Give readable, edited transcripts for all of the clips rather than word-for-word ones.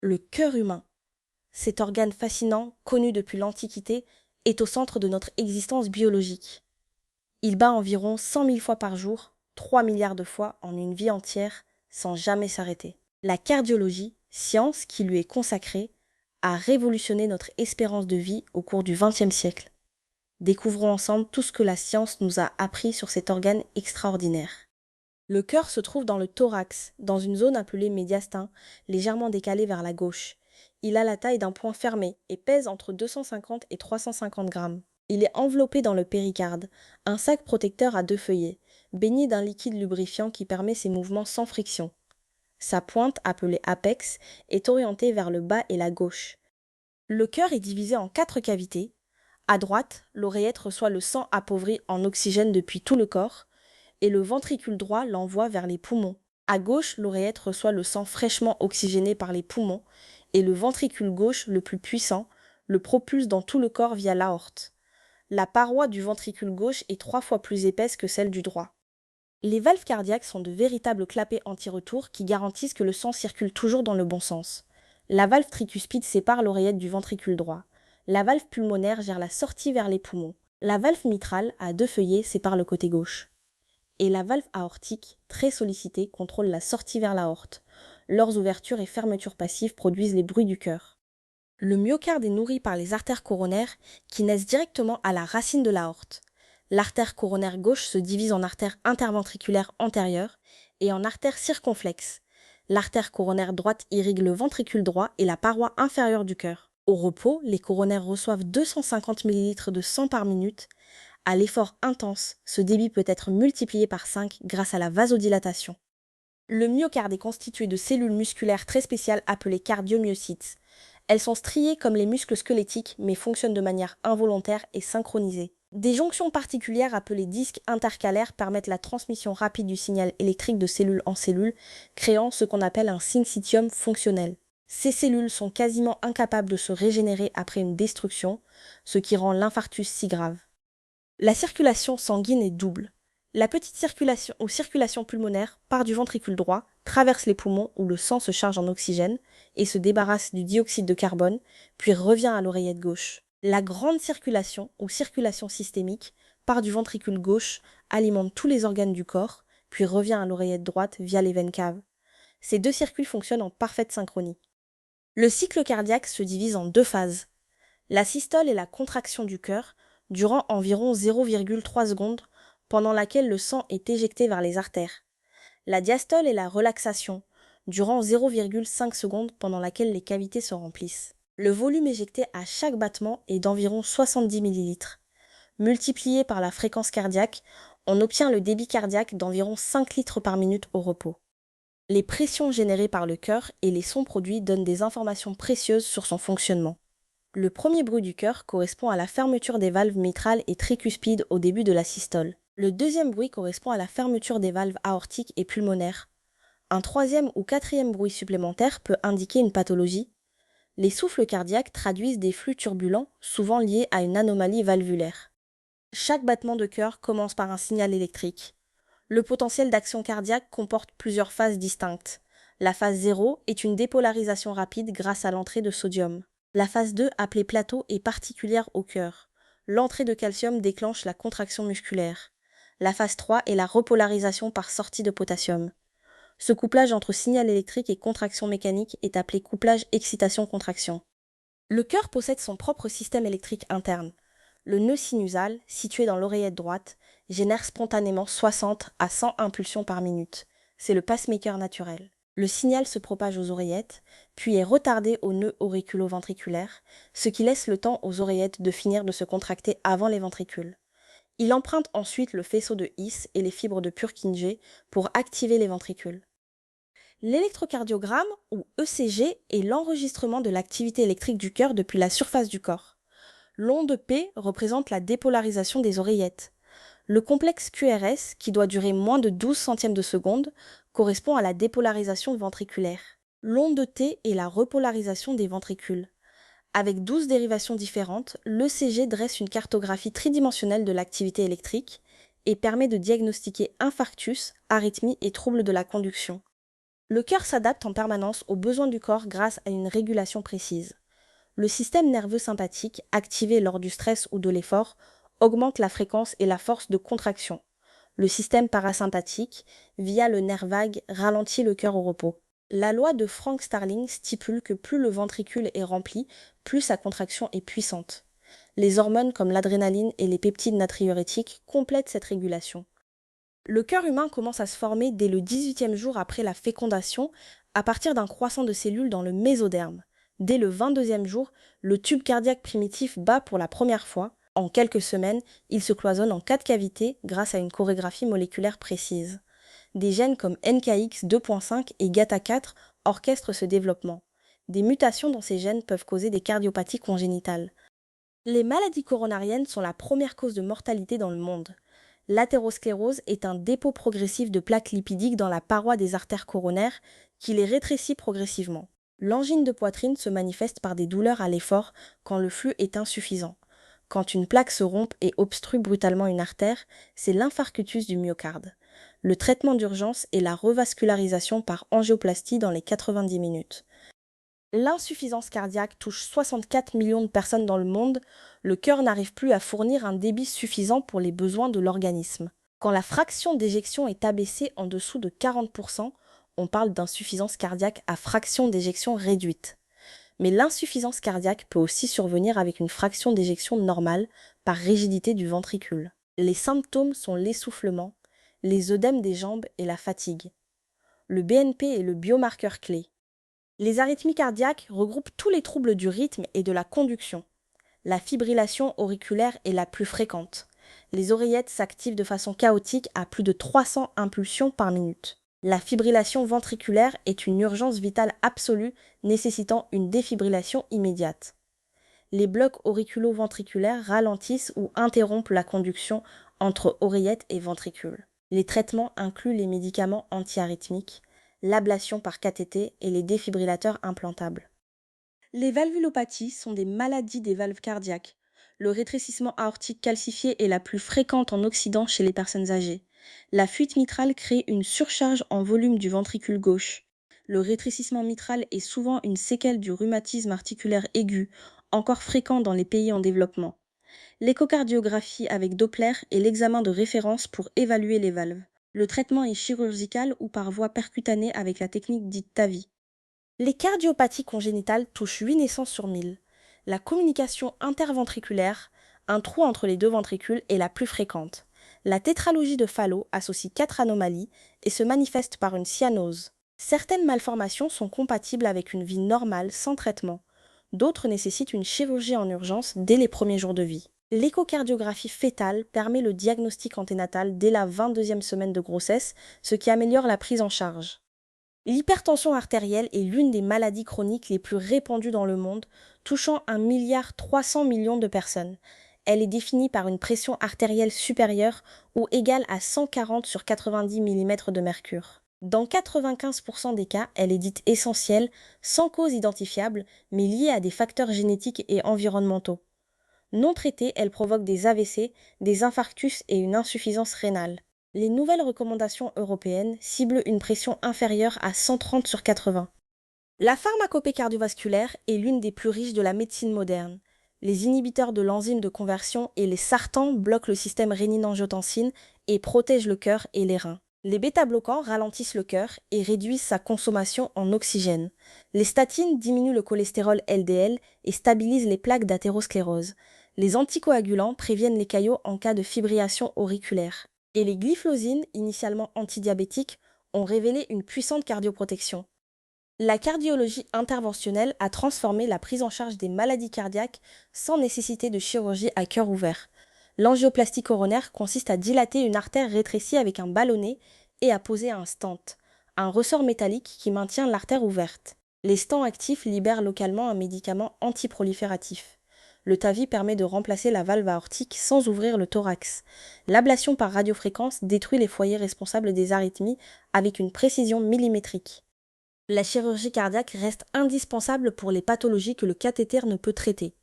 Le cœur humain, cet organe fascinant, connu depuis l'Antiquité, est au centre de notre existence biologique. Il bat environ 100 000 fois par jour, 3 milliards de fois en une vie entière, sans jamais s'arrêter. La cardiologie, science qui lui est consacrée, a révolutionné notre espérance de vie au cours du XXe siècle. Découvrons ensemble tout ce que la science nous a appris sur cet organe extraordinaire. Le cœur se trouve dans le thorax, dans une zone appelée médiastin, légèrement décalée vers la gauche. Il a la taille d'un poing fermé et pèse entre 250 et 350 grammes. Il est enveloppé dans le péricarde, un sac protecteur à 2 feuillets, baigné d'un liquide lubrifiant qui permet ses mouvements sans friction. Sa pointe, appelée apex, est orientée vers le bas et la gauche. Le cœur est divisé en 4 cavités. À droite, l'oreillette reçoit le sang appauvri en oxygène depuis tout le corps, et le ventricule droit l'envoie vers les poumons. À gauche, l'oreillette reçoit le sang fraîchement oxygéné par les poumons, et le ventricule gauche, le plus puissant, le propulse dans tout le corps via l'aorte. La paroi du ventricule gauche est 3 fois plus épaisse que celle du droit. Les valves cardiaques sont de véritables clapets anti-retour qui garantissent que le sang circule toujours dans le bon sens. La valve tricuspide sépare l'oreillette du ventricule droit. La valve pulmonaire gère la sortie vers les poumons. La valve mitrale, à 2 feuillets, sépare le côté gauche. Et la valve aortique, très sollicitée, contrôle la sortie vers l'aorte. Leurs ouvertures et fermetures passives produisent les bruits du cœur. Le myocarde est nourri par les artères coronaires qui naissent directement à la racine de l'aorte. L'artère coronaire gauche se divise en artère interventriculaire antérieure et en artère circonflexe. L'artère coronaire droite irrigue le ventricule droit et la paroi inférieure du cœur. Au repos, les coronaires reçoivent 250 ml de sang par minute. À l'effort intense, ce débit peut être multiplié par 5 grâce à la vasodilatation. Le myocarde est constitué de cellules musculaires très spéciales appelées cardiomyocytes. Elles sont striées comme les muscles squelettiques mais fonctionnent de manière involontaire et synchronisée. Des jonctions particulières appelées disques intercalaires permettent la transmission rapide du signal électrique de cellule en cellule, créant ce qu'on appelle un syncytium fonctionnel. Ces cellules sont quasiment incapables de se régénérer après une destruction, ce qui rend l'infarctus si grave. La circulation sanguine est double. La petite circulation ou circulation pulmonaire part du ventricule droit, traverse les poumons où le sang se charge en oxygène et se débarrasse du dioxyde de carbone, puis revient à l'oreillette gauche. La grande circulation ou circulation systémique part du ventricule gauche, alimente tous les organes du corps, puis revient à l'oreillette droite via les veines caves. Ces 2 circuits fonctionnent en parfaite synchronie. Le cycle cardiaque se divise en 2 phases. La systole est la contraction du cœur, durant environ 0,3 secondes, pendant laquelle le sang est éjecté vers les artères. La diastole est la relaxation, durant 0,5 secondes, pendant laquelle les cavités se remplissent. Le volume éjecté à chaque battement est d'environ 70 ml. Multiplié par la fréquence cardiaque, on obtient le débit cardiaque d'environ 5 litres par minute au repos. Les pressions générées par le cœur et les sons produits donnent des informations précieuses sur son fonctionnement. Le premier bruit du cœur correspond à la fermeture des valves mitrales et tricuspides au début de la systole. Le deuxième bruit correspond à la fermeture des valves aortiques et pulmonaires. Un troisième ou quatrième bruit supplémentaire peut indiquer une pathologie. Les souffles cardiaques traduisent des flux turbulents, souvent liés à une anomalie valvulaire. Chaque battement de cœur commence par un signal électrique. Le potentiel d'action cardiaque comporte plusieurs phases distinctes. La phase 0 est une dépolarisation rapide grâce à l'entrée de sodium. La phase 2, appelée plateau, est particulière au cœur. L'entrée de calcium déclenche la contraction musculaire. La phase 3 est la repolarisation par sortie de potassium. Ce couplage entre signal électrique et contraction mécanique est appelé couplage excitation-contraction. Le cœur possède son propre système électrique interne. Le nœud sinusal, situé dans l'oreillette droite, génère spontanément 60 à 100 impulsions par minute. C'est le pacemaker naturel. Le signal se propage aux oreillettes, puis est retardé au nœud auriculo-ventriculaire, ce qui laisse le temps aux oreillettes de finir de se contracter avant les ventricules. Il emprunte ensuite le faisceau de His et les fibres de Purkinje pour activer les ventricules. L'électrocardiogramme, ou ECG, est l'enregistrement de l'activité électrique du cœur depuis la surface du corps. L'onde P représente la dépolarisation des oreillettes. Le complexe QRS, qui doit durer moins de 12 centièmes de seconde, correspond à la dépolarisation ventriculaire. L'onde T est la repolarisation des ventricules. Avec 12 dérivations différentes, l'ECG dresse une cartographie tridimensionnelle de l'activité électrique et permet de diagnostiquer infarctus, arythmie et troubles de la conduction. Le cœur s'adapte en permanence aux besoins du corps grâce à une régulation précise. Le système nerveux sympathique, activé lors du stress ou de l'effort, augmente la fréquence et la force de contraction. Le système parasympathique, via le nerf vague, ralentit le cœur au repos. La loi de Frank Starling stipule que plus le ventricule est rempli, plus sa contraction est puissante. Les hormones comme l'adrénaline et les peptides natriurétiques complètent cette régulation. Le cœur humain commence à se former dès le 18e jour après la fécondation, à partir d'un croissant de cellules dans le mésoderme. Dès le 22e jour, le tube cardiaque primitif bat pour la première fois. En quelques semaines, il se cloisonne en 4 cavités grâce à une chorégraphie moléculaire précise. Des gènes comme NKX 2.5 et GATA4 orchestrent ce développement. Des mutations dans ces gènes peuvent causer des cardiopathies congénitales. Les maladies coronariennes sont la première cause de mortalité dans le monde. L'athérosclérose est un dépôt progressif de plaques lipidiques dans la paroi des artères coronaires qui les rétrécit progressivement. L'angine de poitrine se manifeste par des douleurs à l'effort quand le flux est insuffisant. Quand une plaque se rompt et obstrue brutalement une artère, c'est l'infarctus du myocarde. Le traitement d'urgence est la revascularisation par angioplastie dans les 90 minutes. L'insuffisance cardiaque touche 64 millions de personnes dans le monde. Le cœur n'arrive plus à fournir un débit suffisant pour les besoins de l'organisme. Quand la fraction d'éjection est abaissée en dessous de 40%, on parle d'insuffisance cardiaque à fraction d'éjection réduite. Mais l'insuffisance cardiaque peut aussi survenir avec une fraction d'éjection normale par rigidité du ventricule. Les symptômes sont l'essoufflement, les œdèmes des jambes et la fatigue. Le BNP est le biomarqueur clé. Les arythmies cardiaques regroupent tous les troubles du rythme et de la conduction. La fibrillation auriculaire est la plus fréquente. Les oreillettes s'activent de façon chaotique à plus de 300 impulsions par minute. La fibrillation ventriculaire est une urgence vitale absolue nécessitant une défibrillation immédiate. Les blocs auriculo-ventriculaires ralentissent ou interrompent la conduction entre oreillette et ventricule. Les traitements incluent les médicaments antiarythmiques, l'ablation par cathéter et les défibrillateurs implantables. Les valvulopathies sont des maladies des valves cardiaques. Le rétrécissement aortique calcifié est la plus fréquente en Occident chez les personnes âgées. La fuite mitrale crée une surcharge en volume du ventricule gauche. Le rétrécissement mitral est souvent une séquelle du rhumatisme articulaire aigu, encore fréquent dans les pays en développement. L'échocardiographie avec Doppler est l'examen de référence pour évaluer les valves. Le traitement est chirurgical ou par voie percutanée avec la technique dite TAVI. Les cardiopathies congénitales touchent 8 naissances sur 1000. La communication interventriculaire, un trou entre les deux ventricules, est la plus fréquente. La tétralogie de Fallot associe 4 anomalies et se manifeste par une cyanose. Certaines malformations sont compatibles avec une vie normale sans traitement. D'autres nécessitent une chirurgie en urgence dès les premiers jours de vie. L'échocardiographie fœtale permet le diagnostic anténatal dès la 22e semaine de grossesse, ce qui améliore la prise en charge. L'hypertension artérielle est l'une des maladies chroniques les plus répandues dans le monde, touchant 1,3 milliard de personnes. Elle est définie par une pression artérielle supérieure ou égale à 140 sur 90 mm de mercure. Dans 95% des cas, elle est dite essentielle, sans cause identifiable, mais liée à des facteurs génétiques et environnementaux. Non traitée, elle provoque des AVC, des infarctus et une insuffisance rénale. Les nouvelles recommandations européennes ciblent une pression inférieure à 130 sur 80. La pharmacopée cardiovasculaire est l'une des plus riches de la médecine moderne. Les inhibiteurs de l'enzyme de conversion et les sartans bloquent le système rénine-angiotensine et protègent le cœur et les reins. Les bêta-bloquants ralentissent le cœur et réduisent sa consommation en oxygène. Les statines diminuent le cholestérol LDL et stabilisent les plaques d'athérosclérose. Les anticoagulants préviennent les caillots en cas de fibrillation auriculaire. Et les glyphosines, initialement antidiabétiques, ont révélé une puissante cardioprotection. La cardiologie interventionnelle a transformé la prise en charge des maladies cardiaques sans nécessité de chirurgie à cœur ouvert. L'angioplastie coronaire consiste à dilater une artère rétrécie avec un ballonnet et à poser un stent, un ressort métallique qui maintient l'artère ouverte. Les stents actifs libèrent localement un médicament antiprolifératif. Le TAVI permet de remplacer la valve aortique sans ouvrir le thorax. L'ablation par radiofréquence détruit les foyers responsables des arythmies avec une précision millimétrique. La chirurgie cardiaque reste indispensable pour les pathologies que le cathéter ne peut traiter.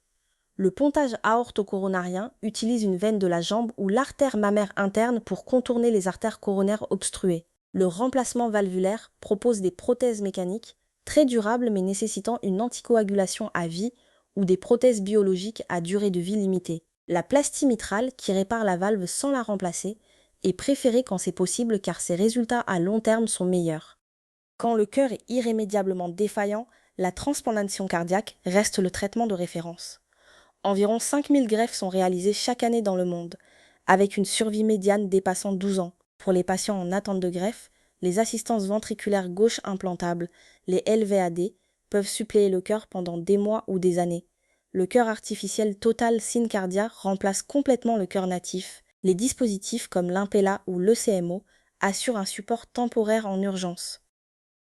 Le pontage aorto-coronarien utilise une veine de la jambe ou l'artère mammaire interne pour contourner les artères coronaires obstruées. Le remplacement valvulaire propose des prothèses mécaniques très durables mais nécessitant une anticoagulation à vie ou des prothèses biologiques à durée de vie limitée. La plastie mitrale, qui répare la valve sans la remplacer, est préférée quand c'est possible car ses résultats à long terme sont meilleurs. Quand le cœur est irrémédiablement défaillant, la transplantation cardiaque reste le traitement de référence. Environ 5000 greffes sont réalisées chaque année dans le monde, avec une survie médiane dépassant 12 ans. Pour les patients en attente de greffe, les assistances ventriculaires gauche implantables, les LVAD, peuvent suppléer le cœur pendant des mois ou des années. Le cœur artificiel Total Syncardia remplace complètement le cœur natif. Les dispositifs comme l'Impella ou l'ECMO assurent un support temporaire en urgence.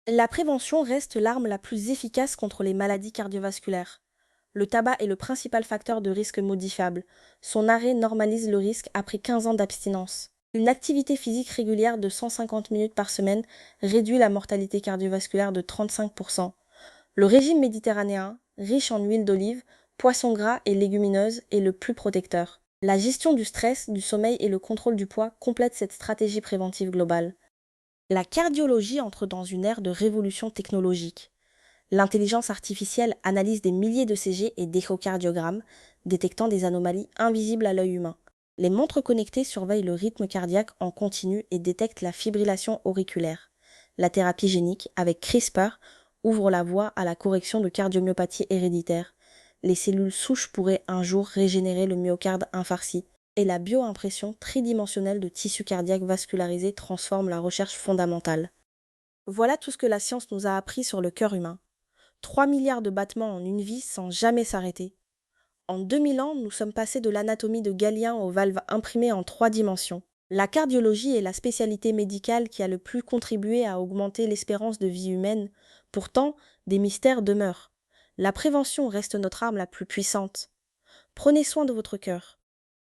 La prévention reste l'arme la plus efficace contre les maladies cardiovasculaires. Le tabac est le principal facteur de risque modifiable. Son arrêt normalise le risque après 15 ans d'abstinence. Une activité physique régulière de 150 minutes par semaine réduit la mortalité cardiovasculaire de 35%. Le régime méditerranéen, riche en huile d'olive, poissons gras et légumineuses, est le plus protecteur. La gestion du stress, du sommeil et le contrôle du poids complètent cette stratégie préventive globale. La cardiologie entre dans une ère de révolution technologique. L'intelligence artificielle analyse des milliers de CG et d'échocardiogrammes, détectant des anomalies invisibles à l'œil humain. Les montres connectées surveillent le rythme cardiaque en continu et détectent la fibrillation auriculaire. La thérapie génique, avec CRISPR, ouvre la voie à la correction de cardiomyopathie héréditaire. Les cellules souches pourraient un jour régénérer le myocarde infarci. Et la bioimpression tridimensionnelle de tissu cardiaque vascularisé transforme la recherche fondamentale. Voilà tout ce que la science nous a appris sur le cœur humain. 3 milliards de battements en une vie sans jamais s'arrêter. En 2000 ans, nous sommes passés de l'anatomie de Galien aux valves imprimées en 3 dimensions. La cardiologie est la spécialité médicale qui a le plus contribué à augmenter l'espérance de vie humaine. Pourtant, des mystères demeurent. La prévention reste notre arme la plus puissante. Prenez soin de votre cœur.